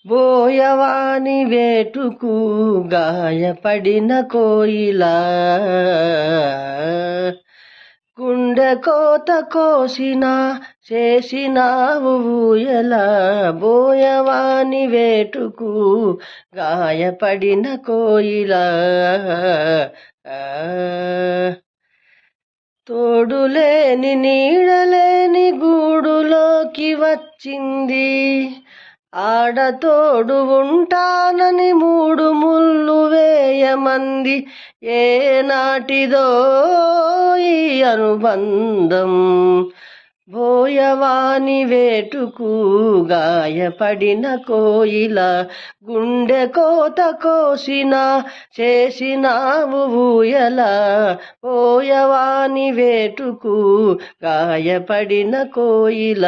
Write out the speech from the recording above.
బోయవాని వేటుకు గాయపడిన కోయిలా గుండె కోత కోసిన చేసినావు ఊయలా బోయవాని వేటుకు గాయపడిన కోయిలా తోడులేని నీడలేని గూడులోకి వచ్చింది ఆడతోడు ఉంటానని మూడు ముళ్ళు వేయమంది ఏనాటిదో ఈ అనుబంధం బోయవాని వేటుకు గాయపడిన కోయిల గుండె కోత కోసిన చేసినావు ఊయల బోయవాని వేటుకు గాయపడిన కోయిల